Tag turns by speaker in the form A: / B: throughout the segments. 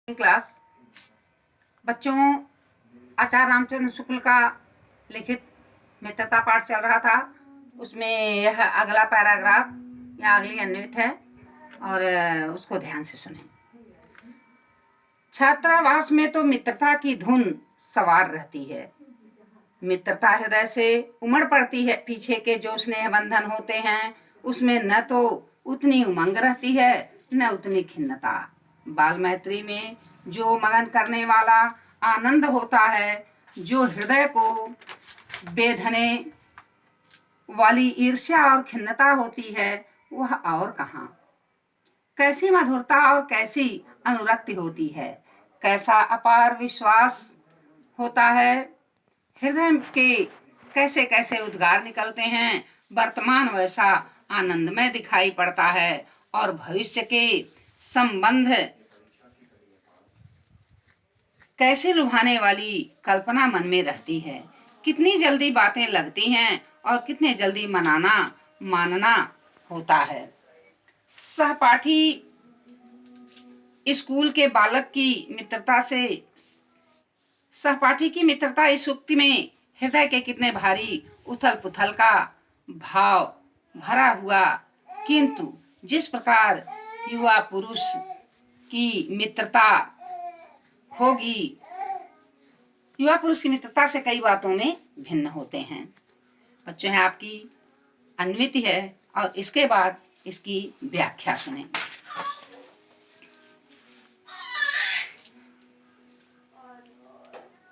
A: Class बच्चों, आचार्य रामचंद्र शुक्ल का लिखित मित्रता पाठ चल रहा था। उसमें यह अगला पैराग्राफ या अगली अन्वित है और उसको ध्यान से सुनें। छात्रावास में तो मित्रता की धुन सवार रहती है। मित्रता हृदय से उमड़ पड़ती है। पीछे के जो स्नेह बंधन होते हैं उसमें न तो उतनी उमंग रहती है न उतनी खिन्नता। बाल मैत्री में जो मगन करने वाला आनंद होता है, जो हृदय को बेधने वाली ईर्ष्या और खिन्नता होती है, वह और कहाँ। कैसी मधुरता और कैसी अनुरक्ति होती है, कैसा अपार विश्वास होता है। हृदय के कैसे कैसे उद्गार निकलते हैं। वर्तमान वैसा आनंदमय दिखाई पड़ता है और भविष्य के संबंध कैसे लुभाने वाली कल्पना मन में रहती है। कितनी जल्दी बातें लगती हैं और कितने जल्दी मानना होता है। सहपाठी स्कूल के बालक की मित्रता से सहपाठी की मित्रता इस उक्ति में हृदय के कितने भारी उथल पुथल का भाव भरा हुआ, किंतु जिस प्रकार युवा पुरुष की मित्रता होगी, युवा पुरुष की मित्रता से कई बातों में भिन्न होते हैं। बच्चों, है आपकी अन्विति है और इसके बाद इसकी व्याख्या सुनें।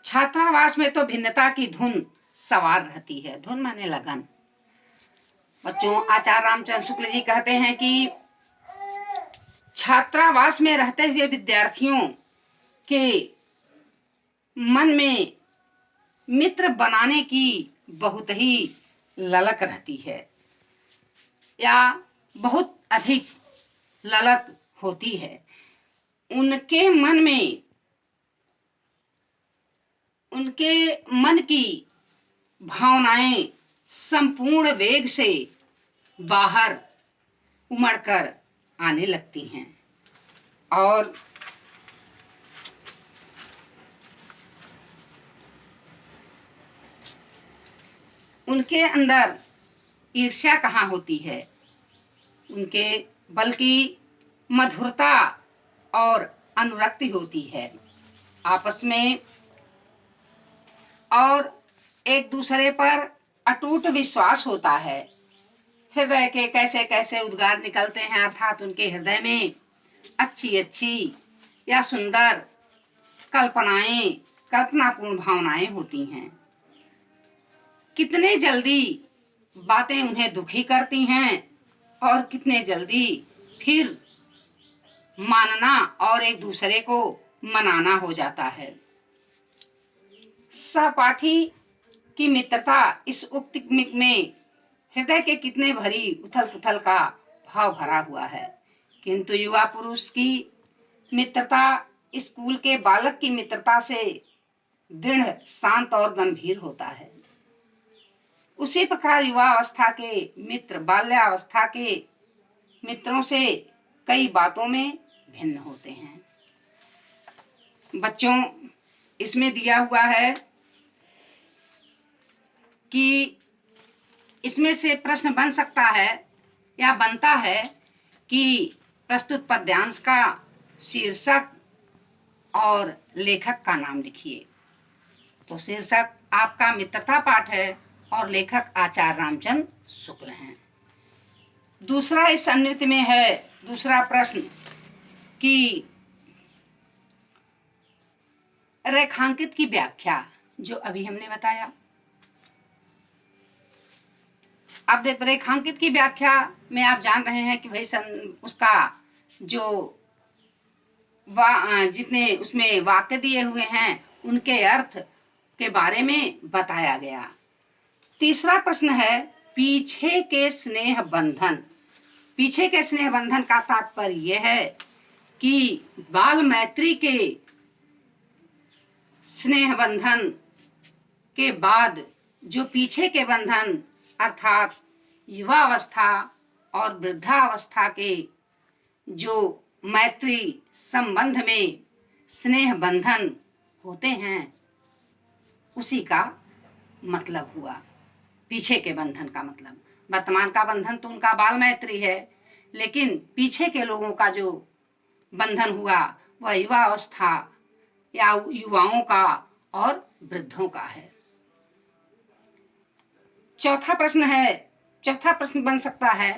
A: छात्रावास में तो भिन्नता की धुन सवार रहती है। धुन माने लगन। बच्चों, आचार्य रामचंद्र शुक्ल जी कहते हैं कि छात्रावास में रहते हुए विद्यार्थियों के मन में मित्र बनाने की बहुत ही ललक रहती है या बहुत अधिक ललक होती है। उनके मन की भावनाएं संपूर्ण वेग से बाहर उमड़कर आने लगती हैं और उनके अंदर ईर्ष्या कहाँ होती है, बल्कि मधुरता और अनुरक्ति होती है। आपस में और एक दूसरे पर अटूट विश्वास होता है। हृदय के कैसे कैसे उद्गार निकलते हैं, अर्थात उनके हृदय में अच्छी अच्छी या सुंदर कल्पनापूर्ण भावनाएं होती हैं। कितने जल्दी बातें उन्हें दुखी करती हैं और कितने जल्दी फिर मानना और एक दूसरे को मनाना हो जाता है। सहपाठी की मित्रता इस उक्ति में हृदय के कितने भरी उथल पुथल का भाव भरा हुआ है, किंतु युवा पुरुष की मित्रता स्कूल के बालक की मित्रता से दृढ़, शांत और गंभीर होता है। उसी प्रकार युवा अवस्था के मित्र बाल्यावस्था के मित्रों से कई बातों में भिन्न होते हैं। बच्चों, इसमें दिया हुआ है कि इसमें से प्रश्न बन सकता है या बनता है कि प्रस्तुत पद्यांश का शीर्षक और लेखक का नाम लिखिए। तो शीर्षक आपका मित्रता पाठ है और लेखक आचार्य रामचंद्र शुक्ल हैं। दूसरा इस अन्वित में है दूसरा प्रश्न कि रेखांकित की व्याख्या, जो अभी हमने बताया। अब देख, रेखांकित की व्याख्या में आप जान रहे हैं कि भाई उसका जो जितने उसमें वाक्य दिए हुए हैं उनके अर्थ के बारे में बताया गया। तीसरा प्रश्न है पीछे के स्नेह बंधन। पीछे के स्नेह बंधन का तात्पर्य यह है कि बाल मैत्री के स्नेह बंधन के बाद जो पीछे के बंधन अर्थात युवावस्था और वृद्धावस्था के जो मैत्री संबंध में स्नेह बंधन होते हैं, उसी का मतलब हुआ। पीछे के बंधन का मतलब, वर्तमान का बंधन तो उनका बाल मैत्री है, लेकिन पीछे के लोगों का जो बंधन हुआ वह युवा अवस्था या युवाओं का और वृद्धों का है। चौथा प्रश्न बन सकता है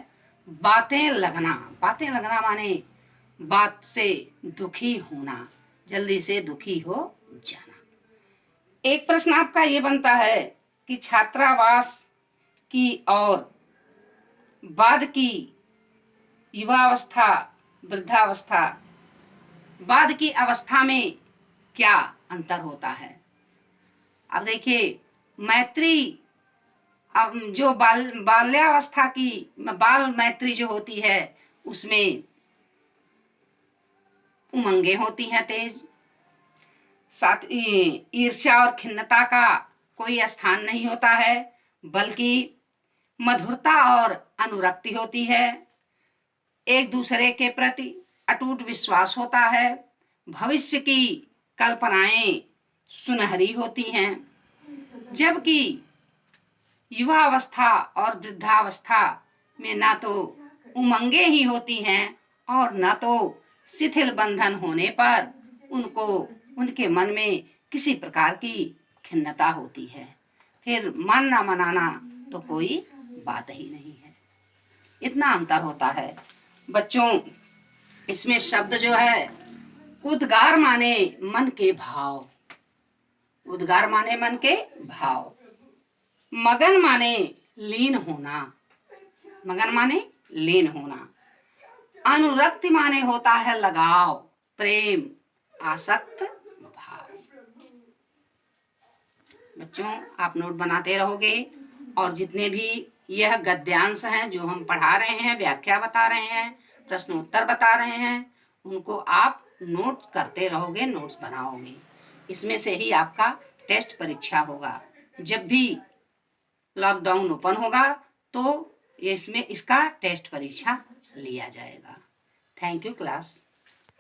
A: बातें लगना। बातें लगना माने बात से दुखी होना, जल्दी से दुखी हो जाना। एक प्रश्न आपका ये बनता है कि छात्रावास की और बाद की युवावस्था, वृद्धावस्था, बाद की अवस्था में क्या अंतर होता है। अब देखिए, मैत्री, अब जो बाल्यावस्था की बाल मैत्री जो होती है उसमें उमंगे होती हैं तेज, साथ ईर्ष्या और खिन्नता का कोई स्थान नहीं होता है, बल्कि मधुरता और अनुरक्ति होती है। एक दूसरे के प्रति अटूट विश्वास होता है। भविष्य की कल्पनाएं सुनहरी होती हैं, जबकि युवावस्था और वृद्धावस्था में ना तो उमंगे ही होती हैं और ना तो शिथिल बंधन होने पर उनको उनके मन में किसी प्रकार की खिन्नता होती है। फिर मानना मनाना तो कोई बात ही नहीं है। इतना अंतर होता है बच्चों। इसमें शब्द जो है उद्गार माने मन के भाव, उद्गार माने मन के भाव, मगन माने लीन होना, मगन माने लीन होना, अनुरक्ति माने होता है लगाव, प्रेम, आसक्त भाव। बच्चों, आप नोट बनाते रहोगे और जितने भी यह गद्यांश हैं जो हम पढ़ा रहे हैं, व्याख्या बता रहे हैं, प्रश्नोत्तर बता रहे हैं, उनको आप नोट करते रहोगे, नोट्स बनाओगे। इसमें से ही आपका टेस्ट परीक्षा होगा। जब भी लॉकडाउन ओपन होगा तो इसमें इसका टेस्ट परीक्षा लिया जाएगा। Thank you class.